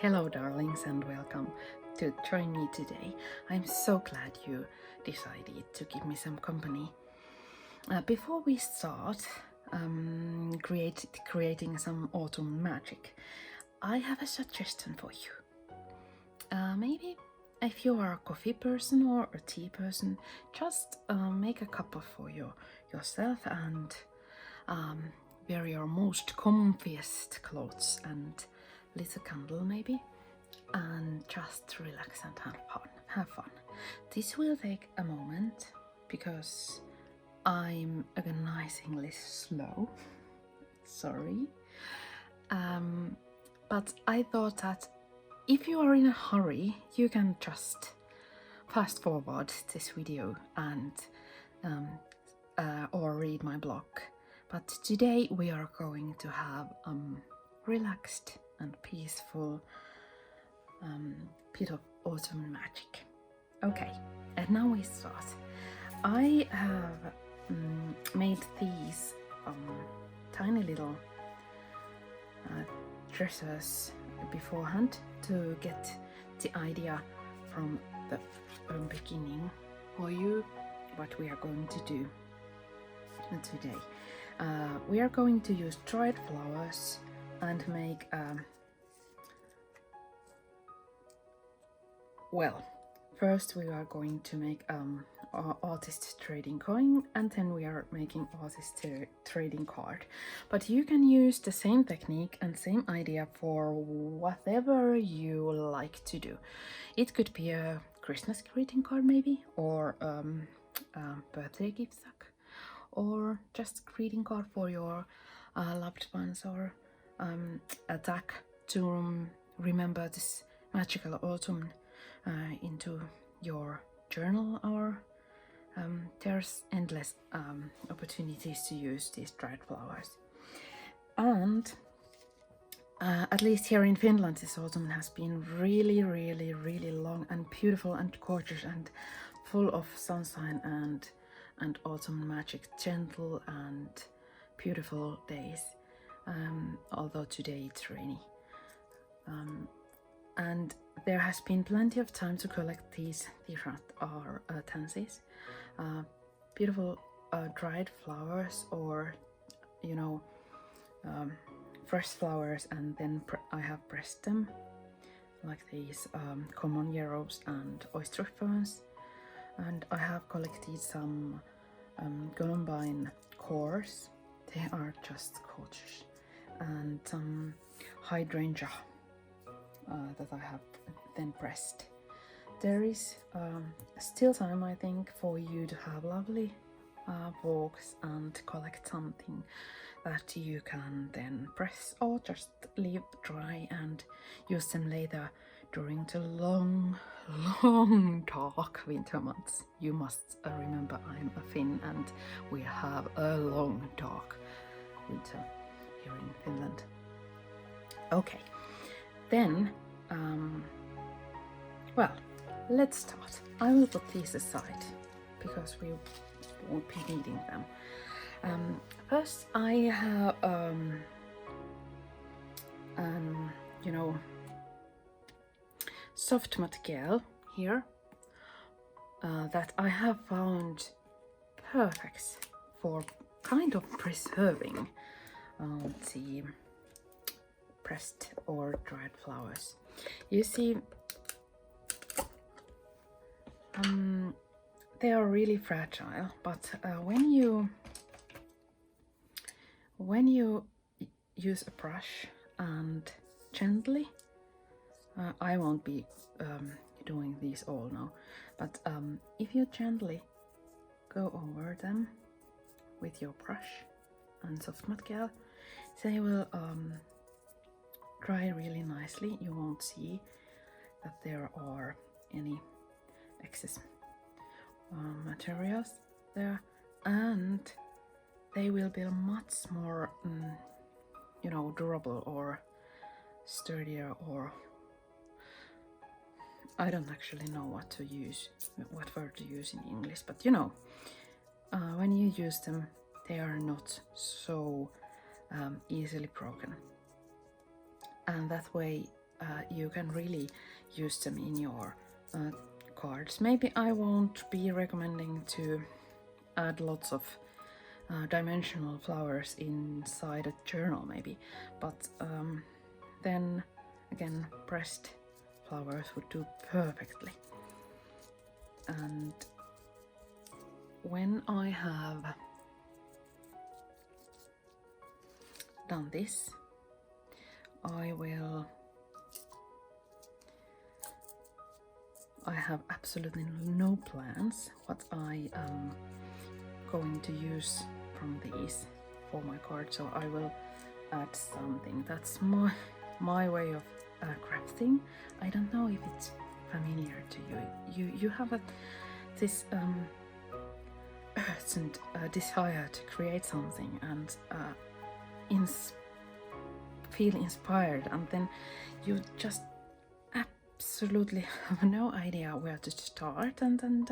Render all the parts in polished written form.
Hello darlings and welcome to join me today. I'm so glad you decided to give me some company. Before we start creating some autumn magic, I have a suggestion for you. Maybe if you are a coffee person or a tea person, just make a cup for yourself and wear your most comfiest clothes and lit a candle maybe, and just relax and have fun. This will take a moment because I'm agonizingly slow. Sorry. But I thought that if you are in a hurry, you can just fast forward this video and or read my blog. But today we are going to have relaxed and peaceful bit of autumn magic. Okay, and now we start. I have made these tiny little dressers beforehand to get the idea from the beginning for you what we are going to do today. We are going to use dried flowers and make well, first we are going to make artist trading coin, and then we are making artist trading card. But you can use the same technique and same idea for whatever you like to do. It could be a Christmas greeting card maybe, or a birthday gift sack, or just greeting card for your loved ones, or a tag to remember this magical autumn into your journal, or there's endless opportunities to use these dried flowers. And at least here in Finland, this autumn has been really long and beautiful and gorgeous and full of sunshine and autumn magic, gentle and beautiful days, although today it's rainy. And there has been plenty of time to collect these tansies, beautiful dried flowers, or fresh flowers, and then I have pressed them like these common yarrows and oyster ferns, and I have collected some columbine cores. They are just gorgeous, and some hydrangea that I have then pressed. There is still time, I think, for you to have lovely walks and collect something that you can then press or just leave dry and use them later during the long dark winter months. You must remember I'm a Finn and we have a long dark winter here in Finland. Okay, then well, let's start. I will put these aside because we won't be needing them. First I have soft material here that I have found perfect for kind of preserving the pressed or dried flowers. You see, they are really fragile, but when you use a brush and gently, I won't be doing these all now, but if you gently go over them with your brush and soft material, they will dry really nicely. You won't see that there are any excess materials there, and they will be much more durable or sturdier, or I don't actually know what word to use in English, but when you use them, they are not so easily broken, and that way you can really use them in your cards. Maybe I won't be recommending to add lots of dimensional flowers inside a journal maybe, but then again pressed flowers would do perfectly. And when I have done this, I have absolutely no plans what I am going to use from these for my card, so I will add something. That's my way of crafting. I don't know if it's familiar to you. You have this urgent desire to create something and feel inspired, and then you just absolutely have no idea where to start, and then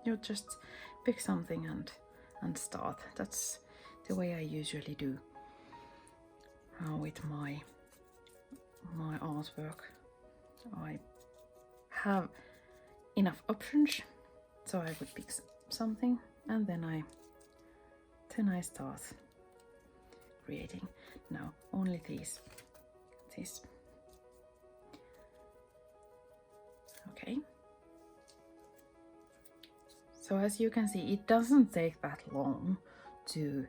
you just pick something and start. That's the way I usually do with my artwork. I have enough options, so I would pick something and then I start creating. Now only this. Okay. So as you can see, it doesn't take that long to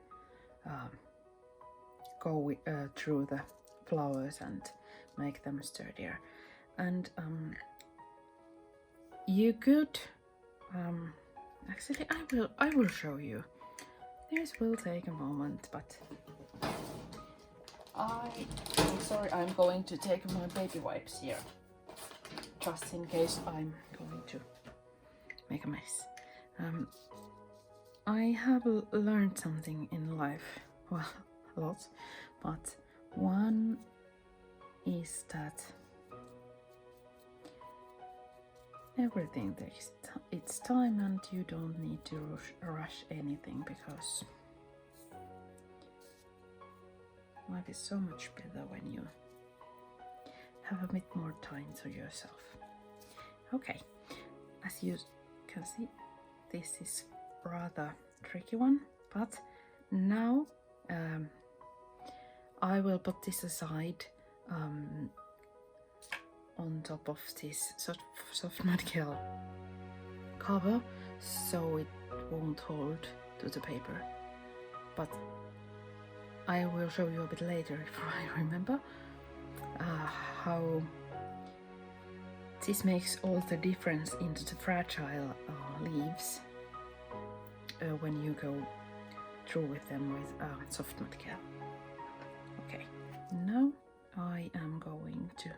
go through the flowers and make them sturdier. And you could actually I will show you. This will take a moment, but I'm sorry, I'm going to take my baby wipes here, just in case I'm going to make a mess. I have learned something in life, well, lots, but one is that everything takes its time, and you don't need to rush anything, because life is so much better when you have a bit more time to yourself. Okay, as you can see, this is rather tricky one, but now I will put this aside on top of this soft material cover, so it won't hold to the paper. But I will show you a bit later if I remember how this makes all the difference into the fragile leaves when you go through with them with soft material. Okay, now I am going to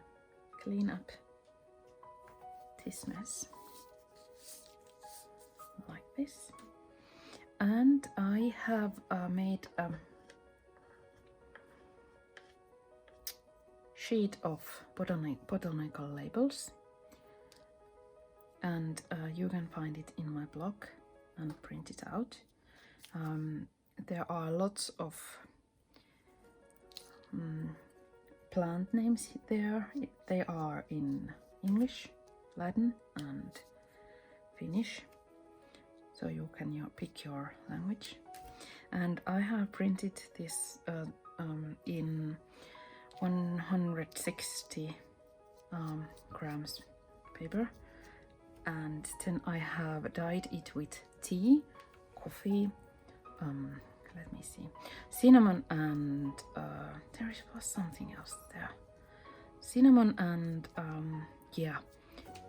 clean up this mess like this, and I have made a sheet of botanical labels, and you can find it in my blog and print it out. There are lots of plant names there. They are in English, Latin and Finnish, so you can pick your language. And I have printed this in 160 grams paper, and then I have dyed it with tea, coffee, let me see, cinnamon, and there was something else there, cinnamon and yeah,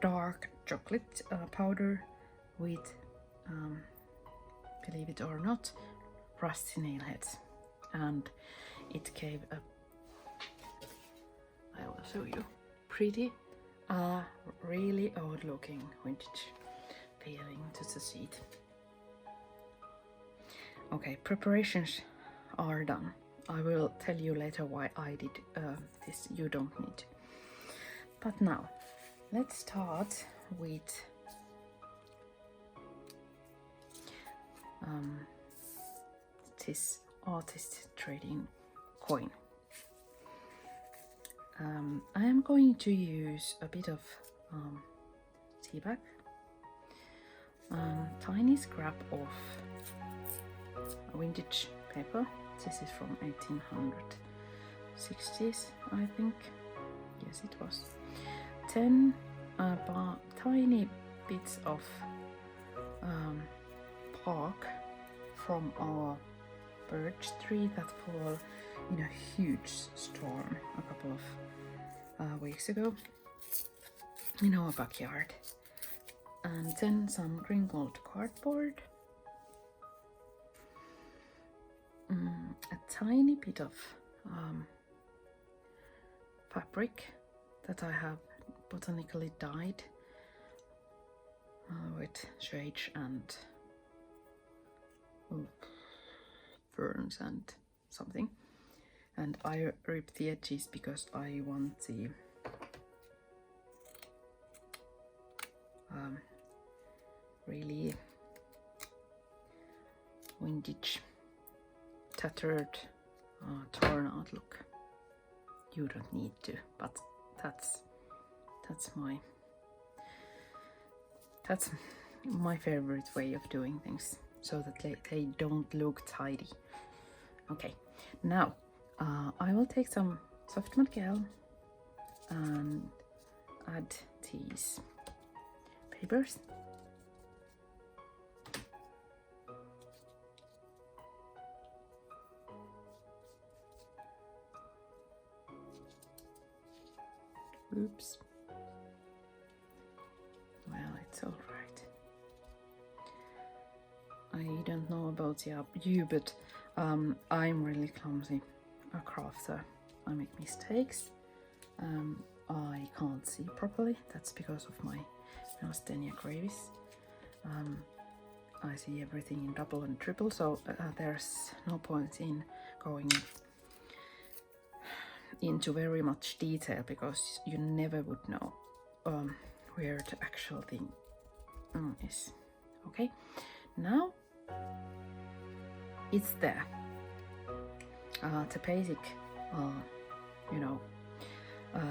dark chocolate powder with believe it or not, rusty nail heads, and it gave a, I will show you, pretty really odd looking vintage feeling to the sheet. Okay, preparations are done. I will tell you later why I did this. You don't need to. But now, let's start with this artist trading coin. I am going to use a bit of tea bag, tiny scrap of vintage paper. This is from 1860s, I think. Yes, it was. 10 tiny bits of bark from our birch tree that fell in a huge storm a couple of weeks ago in our backyard. And then some crinkled cardboard, a tiny bit of fabric that I have botanically dyed with sage and ferns and something, and I ripped the edges because I want the really vintage, tattered, torn out look. You don't need to, but that's my favorite way of doing things, so that they don't look tidy. Okay, now I will take some soft mud gel and add these papers. Oops. Well, it's all right. I don't know about you, but I'm really clumsy, a crafter. I make mistakes. I can't see properly. That's because of my myasthenia gravis. I see everything in double and triple, so there's no point in going into very much detail, because you never would know where the actual thing is. Okay, now it's there. The basic,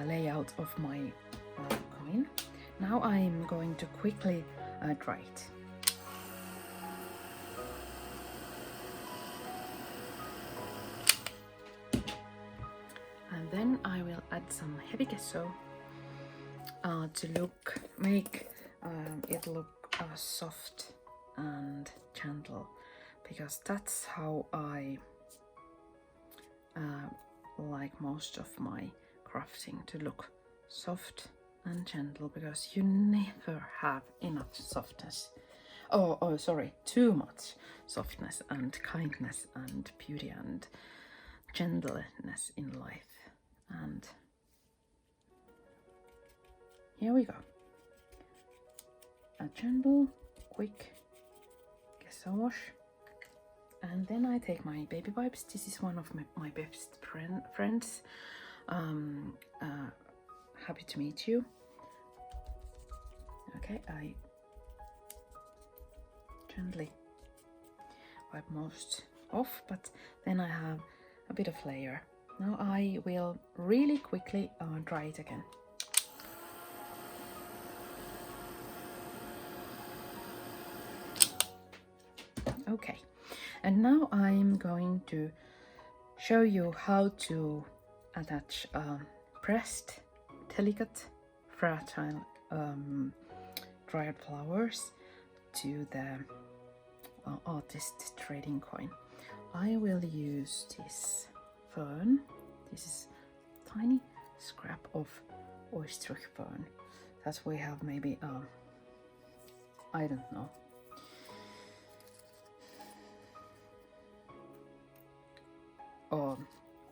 layout of my coin. Now I'm going to quickly dry it. And then I will add some heavy gesso to make it look soft and gentle, because that's how I like most of my crafting to look soft and gentle, because you never have enough softness. Oh, sorry, too much softness and kindness and beauty and gentleness in life. And here we go. A gentle, quick gesso wash. And then I take my baby wipes. This is one of my best friends. Happy to meet you. Okay, I gently wipe most off, but then I have a bit of layer. Now I will really quickly dry it again. Okay, and now I'm going to show you how to attach pressed, delicate, fragile dried flowers to the artist trading coin. I will use this fern. This is tiny scrap of oyster fern that we have maybe I don't know,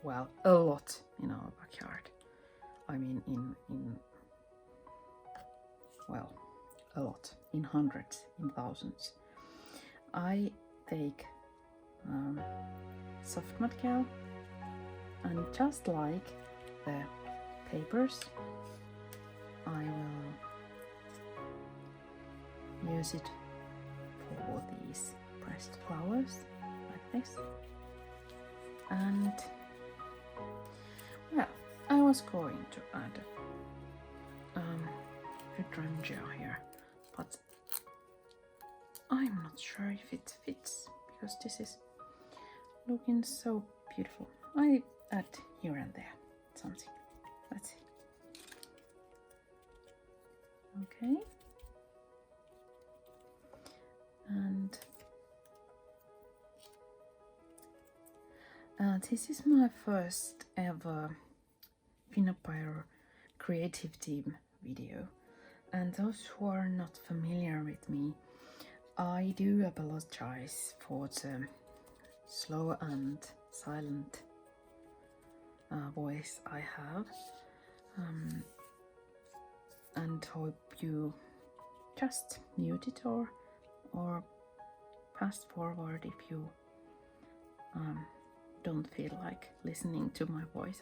well, a lot in our backyard. I mean well, a lot, in hundreds, in thousands. I take soft mud gel, and just like the papers, I will use it for these pressed flowers, like this. And well, I was going to add hydrangea here, but I'm not sure if it fits because this is looking so beautiful. I add here and there something. Let's see. Okay. And this is my first ever Finnabair creative team video, and those who are not familiar with me, I do apologize for the slow and silent voice I have, and hope you just mute it or fast forward if you don't feel like listening to my voice.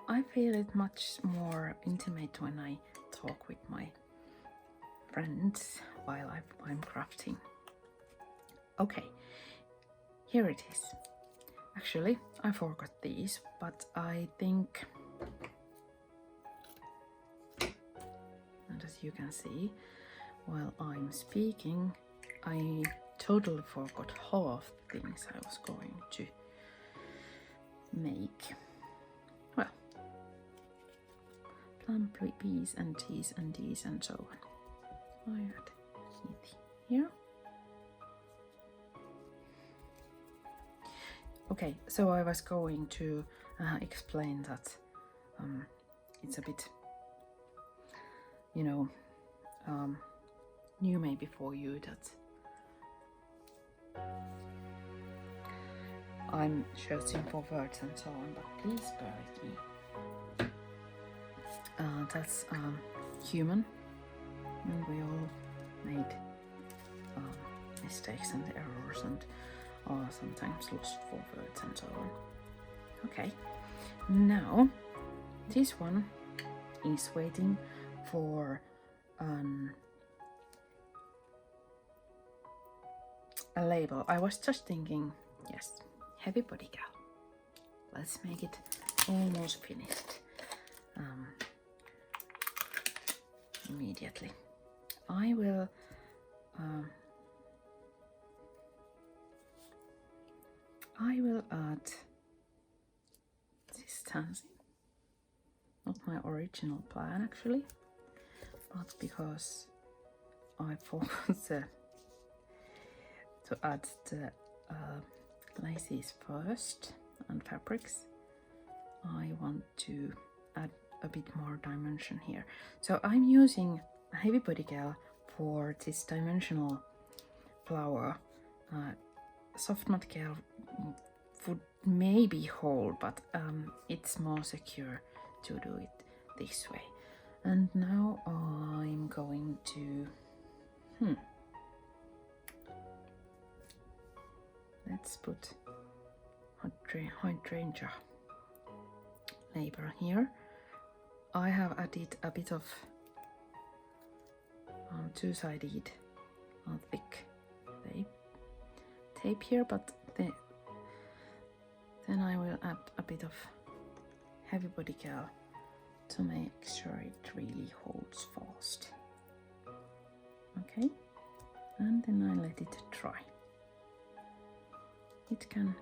I feel it much more intimate when I talk with my friends while I'm crafting. Okay, here it is. Actually, I forgot these, but I think, and as you can see, while I'm speaking, I totally forgot half the things I was going to make. Well, plum peas and cheese and these and so on. I add it here. Okay, so I was going to explain that it's a bit, new maybe for you that I'm searching for words and so on, but please bear with me. That's human, and we all made mistakes and errors and are sometimes lost for words and so on. Okay, now this one is waiting for a label. I was just thinking, yes, heavy body gal. Let's make it almost finished immediately. I will add this stencil. Not my original plan actually, but because I forgot to add the laces first and fabrics, I want to add a bit more dimension here. So I'm using a heavy body gel for this dimensional flower. Soft matte gel would maybe hold, but it's more secure to do it this way. And now I'm going to let's put hydrangea label here. I have added a bit of two-sided thick tape here, but then I will add a bit of heavy body gel to make sure it really holds fast. Okay, and then I let it dry. It can,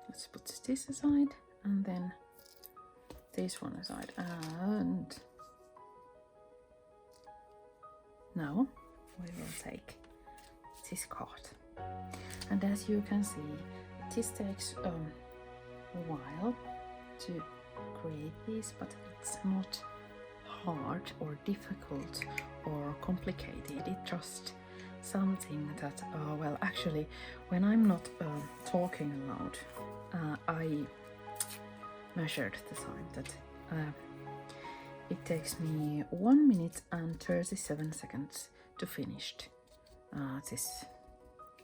let's put this aside and then this one aside, and now we will take this card. And as you can see, this takes a while to create this, but it's not hard or difficult or complicated. It's just something that, well, actually, when I'm not talking aloud, I measured the time that it takes me 1 minute and 37 seconds to finish this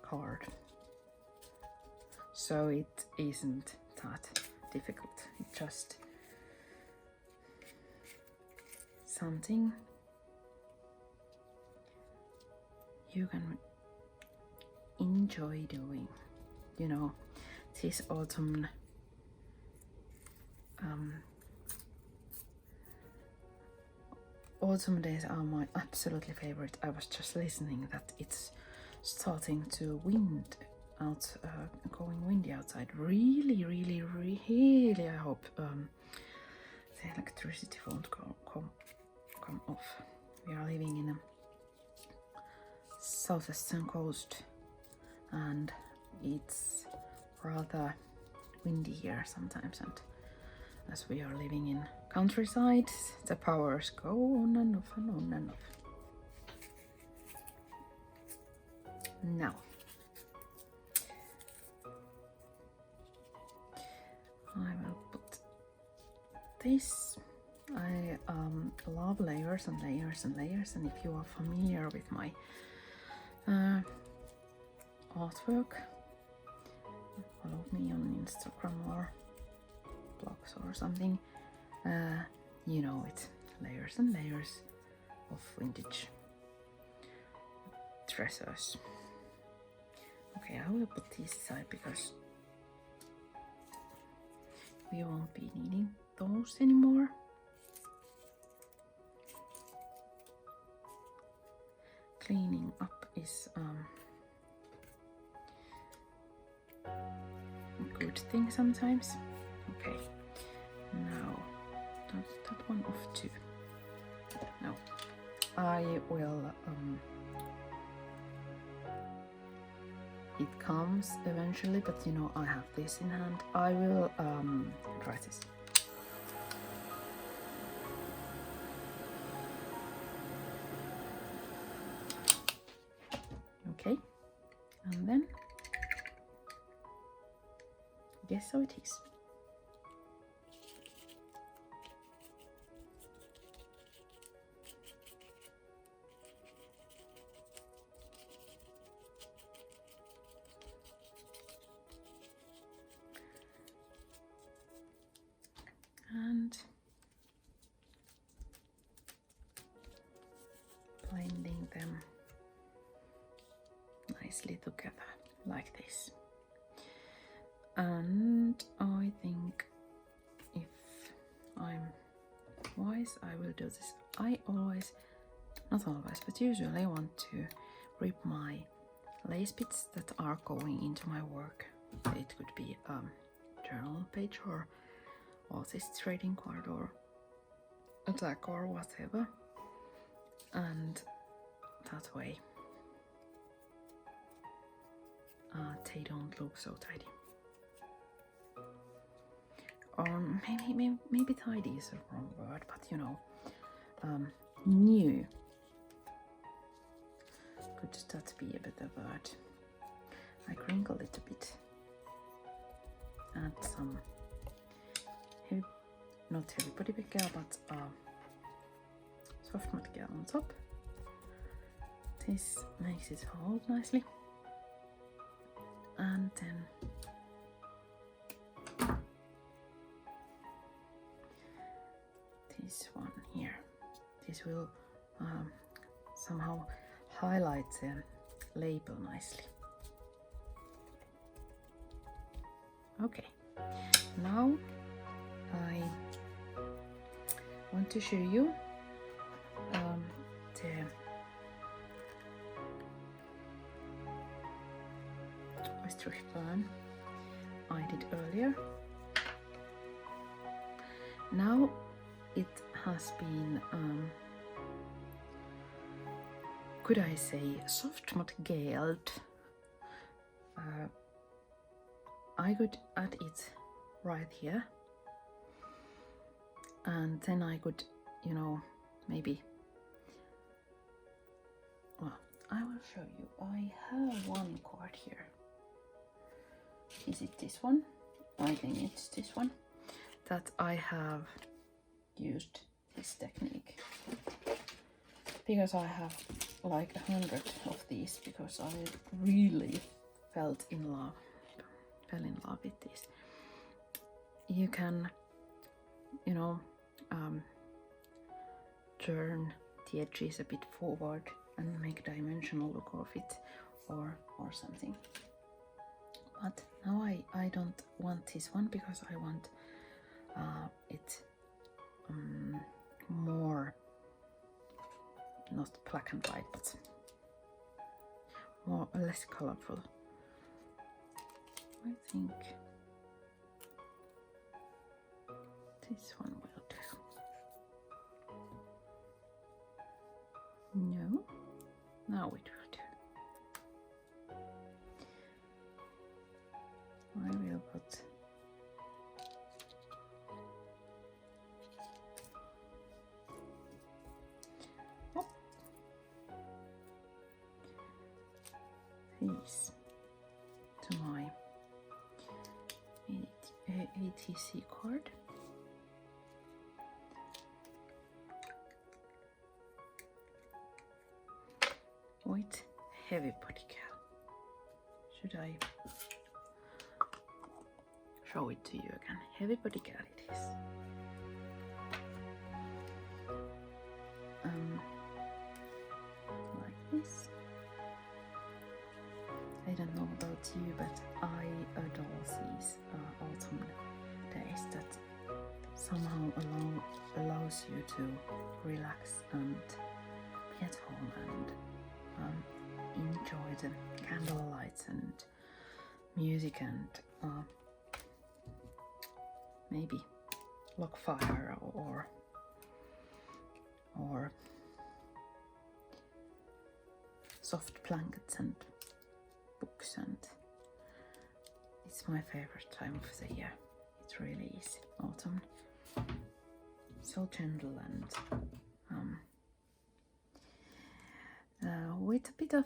card. So it isn't that difficult. It's just something you can enjoy doing you know, this autumn autumn days are my absolutely favorite. I was just listening that it's starting to wind out, going windy outside. Really, really, really, I hope the electricity won't come off. We are living in a southwestern coast and it's rather windy here sometimes, and as we are living in countryside, the powers go on and off and on and off. Now, I will put this. I love layers and layers and layers, and if you are familiar with my artwork, follow me on Instagram or blogs or something, you know it. Layers and layers of vintage treasures. Okay, I will put these aside because we won't be needing those anymore. Cleaning up is a good thing sometimes. Okay, now that one off too. Now I will it comes eventually, but you know I have this in hand. I will try this. Okay, and then guess how it is. And blending them nicely together like this. And I think if I'm wise, I will do this. I always, not always, but usually want to rip my lace bits that are going into my work. It could be a journal page or this trading card or a tag or whatever, and that way they don't look so tidy. Or maybe tidy is a wrong word, but you know, new. Could that be a better word? I crinkle it a bit. Add some not heavy body gel, but soft matte gel on top. This makes it hold nicely. And then this one here. This will somehow highlight the label nicely. Okay, now I want to show you the oyster plan I did earlier. Now it has been, could I say, soft matte geled. I could add it right here, and then I could, you know, maybe, well, I will show you. I have one card here. Is it this one? I think it's this one that I have used this technique because I have like 100 of these because I really fell in love with this. You can, you know, turn the edges a bit forward and make a dimensional look of it or something. But now I don't want this one because I want it more, not black and white, but more less colorful. I think this one will do. No, now it will do. I will put these to my ATC card. With heavy body cal. Should I show it to you again? Heavy body cal it is. Like this. I don't know about you, but I adore these autumn days that somehow allows you to relax and be at home and enjoy the candle lights and music and maybe log fire or soft blankets and books, and it's my favorite time of the year. It really is. Autumn, so gentle and with a bit of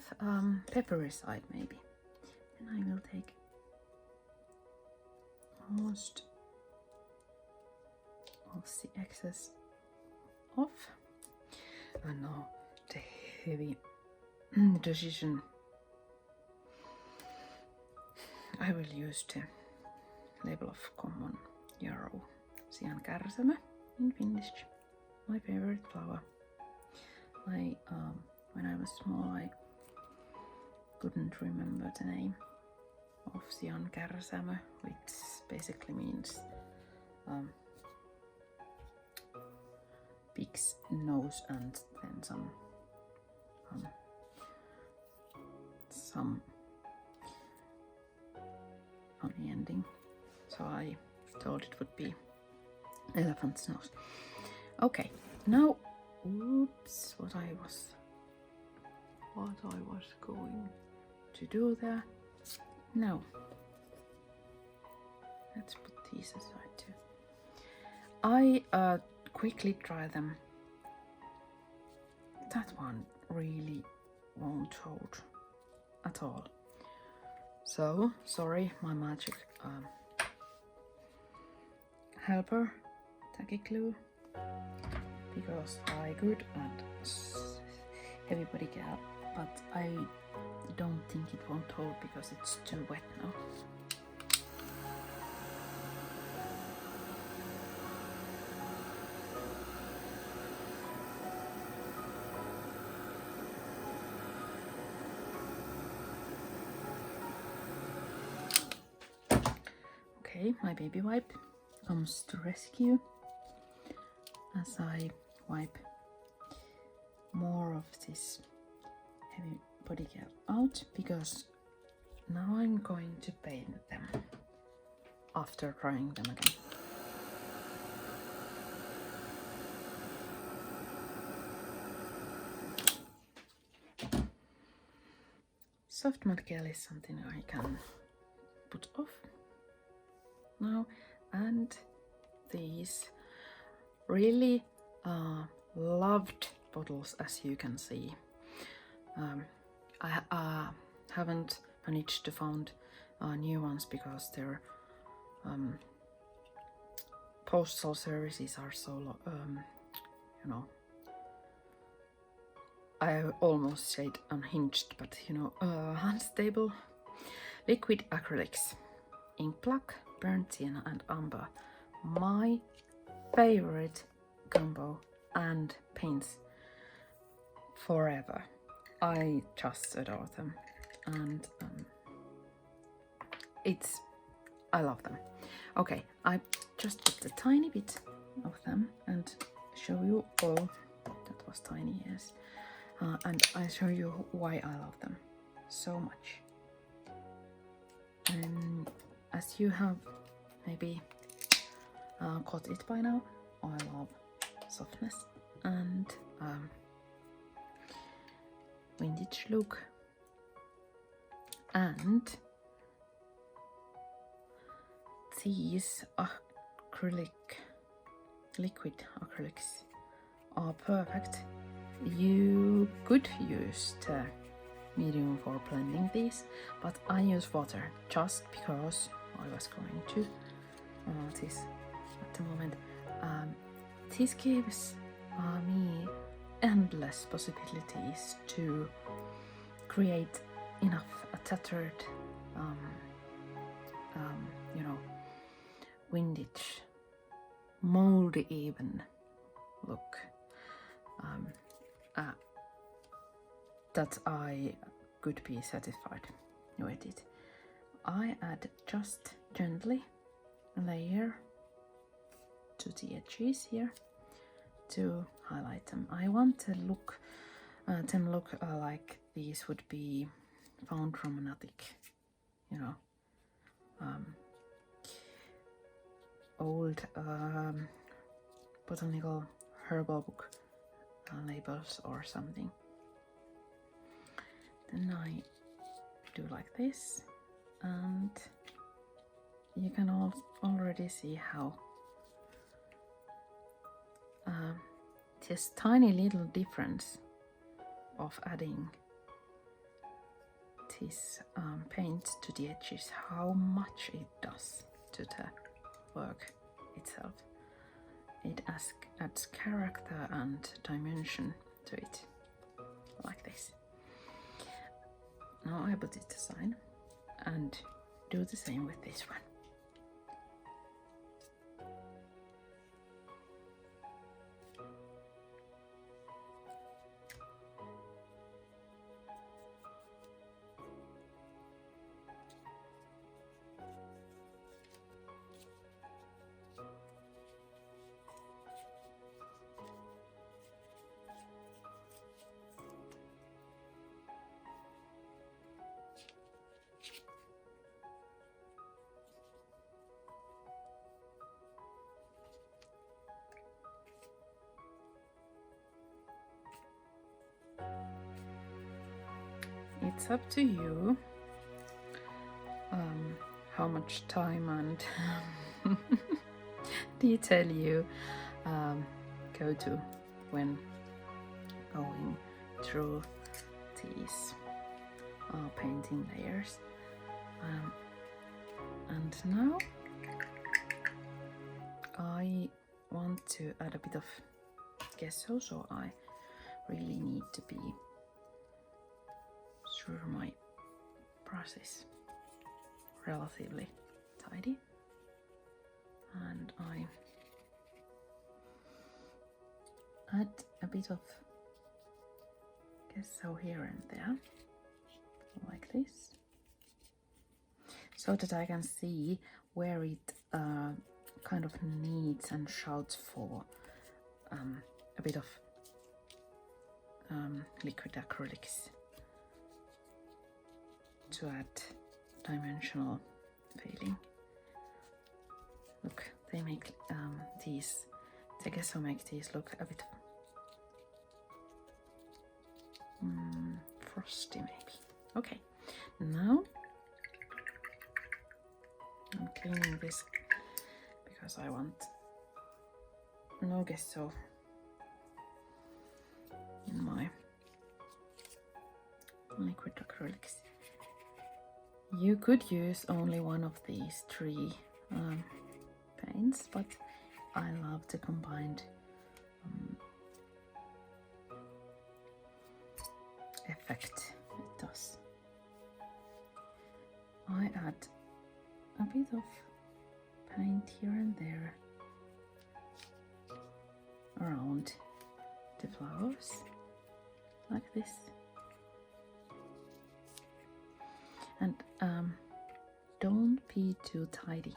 peppery side maybe. And I will take most of the excess off. And now the heavy decision. I will use the label of common yarrow, sian kärsämä in Finnish. My favorite flower. When I was small, I couldn't remember the name of sian kärsämä, which basically means pig's nose and then some funny ending. So I thought it would be elephant's nose. Okay, now, oops, what I was going to do there. Now, let's put these aside too. I quickly try them. That one really won't hold at all. So, sorry, my magic helper, tacky glue, because I good and heavy body gel, but I don't think it won't hold because it's too wet now. Okay, my baby wipe comes to rescue as I wipe more of this heavy body gel out, because now I'm going to paint them after drying them again. Soft mud gel is something I can put off now, and these really loved bottles, as you can see. I haven't managed to find new ones because their postal services are so you know, I almost said unhinged, but you know, unstable. Liquid acrylics, ink black, burnt sienna and amber, my favorite combo and paints forever. I just adore them, and I love them. Okay, I just put a tiny bit of them and show you. Oh, that was tiny, yes. And I show you why I love them so much. And as you have maybe caught it by now, I love softness and vintage look, and these liquid acrylics are perfect. You could use the medium for blending these, but I use water just because I was going to this at the moment. This gives me endless possibilities to create enough a tattered vintage, moldy even look that I could be satisfied with it. I add just gently a layer to the edges here to highlight them. I want to look them look like these would be found from an attic, old botanical herbal book labels or something. Then I do like this, and you can already see how this tiny little difference of adding this paint to the edges, how much it does to the work itself. It adds character and dimension to it, like this. Now I put it aside and do the same with this one. It's up to you how much time and detail you go to when going through these painting layers. And now I want to add a bit of gesso, so I really need to be sure my brush is relatively tidy, and I add a bit of gesso here and there, like this, so that I can see where it kind of needs and shouts for a bit of liquid acrylics to add dimensional feeling. Look, they make these, I guess I'll make these look a bit frosty maybe. Okay, now I'm cleaning this because I want no gesso in my liquid acrylics. You could use only one of these three paints, but I love the combined effect it does. I add a bit of paint here and there around the flowers, like this. And don't be too tidy.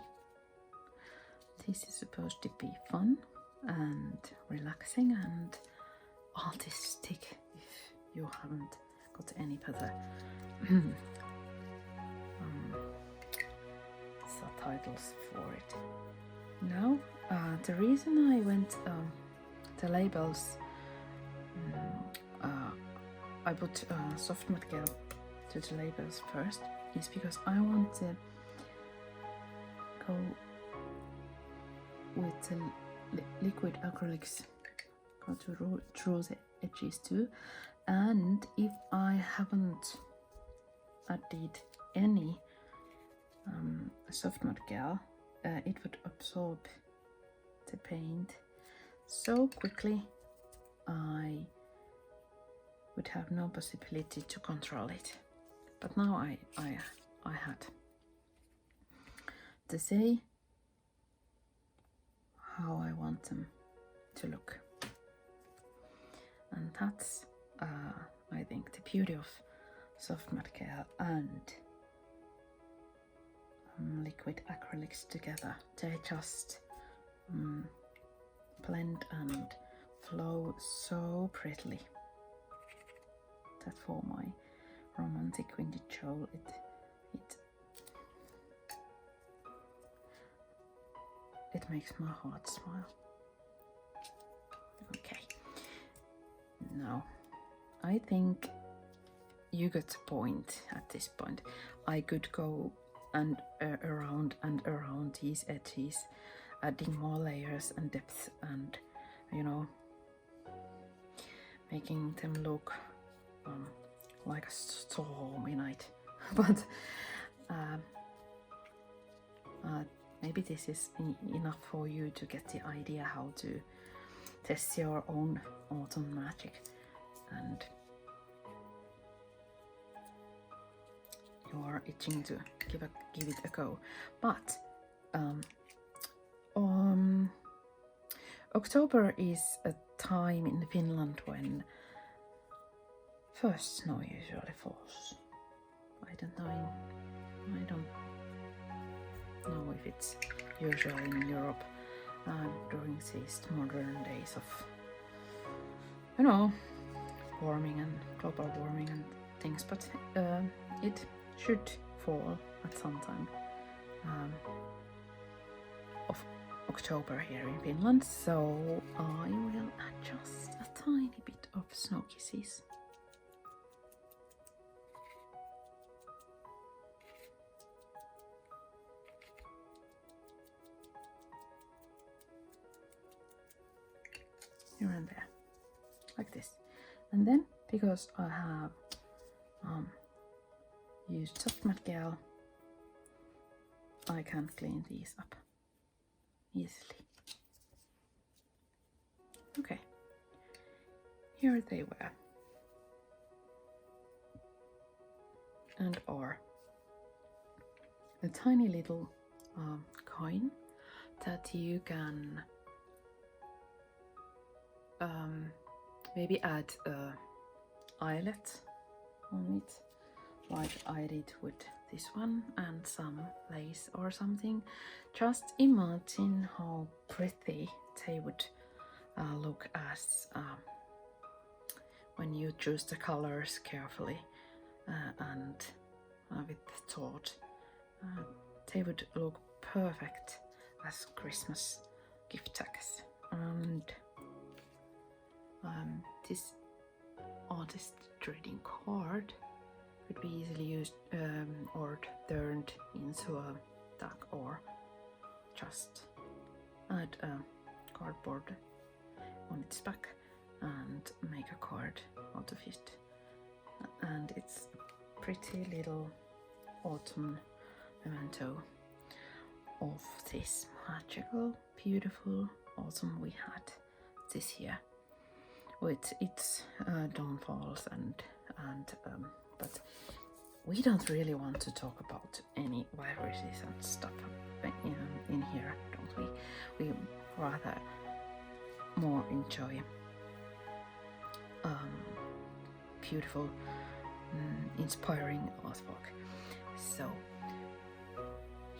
This is supposed to be fun and relaxing and artistic, if you haven't got any better subtitles for it. Now, the reason I went the labels, I put soft matte gel to the labels first, is because I want to go with the liquid acrylics, go through the edges too. And if I haven't added any soft matte gel, it would absorb the paint so quickly I would have no possibility to control it. But now I had to say how I want them to look, and that's I think the beauty of soft matte gel and liquid acrylics together. They just blend and flow so prettily that for my romantic vintage hole it makes my heart smile. Okay, now I think you got the point at this point. I could go and around and around these edges, adding more layers and depth, and you know, making them look like a stormy night. But maybe this is enough for you to get the idea how to test your own autumn magic, and you are itching to give it a go. But October is a time in Finland when first snow usually falls. I don't know if it's usual in Europe during these modern days of, you know, warming and global warming and things, but it should fall at some time of October here in Finland, so I will adjust a tiny bit of snow kisses. Here and there, like this. And then, because I have used soft matte gel, I can clean these up easily. Okay, here they were, and are a tiny little coin that you can maybe add a eyelet on it, like I did with this one, and some lace or something. Just imagine how pretty they would look as when you choose the colors carefully and with thought. They would look perfect as Christmas gift tags. And this artist trading card could be easily used or turned into a tag, or just add a cardboard on its back and make a card out of it. And it's a pretty little autumn memento of this magical, beautiful autumn we had this year, with its downfalls and but we don't really want to talk about any viruses and stuff in here, don't we? We rather more enjoy beautiful, inspiring artwork. So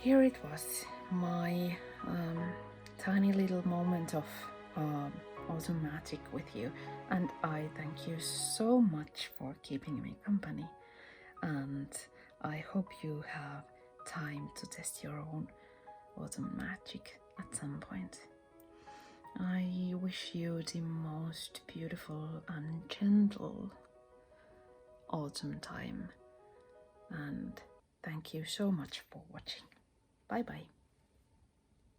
here it was, my tiny little moment of autumn magic with you, and I thank you so much for keeping me company, and I hope you have time to test your own autumn magic at some point. I wish you the most beautiful and gentle autumn time, and thank you so much for watching. Bye bye.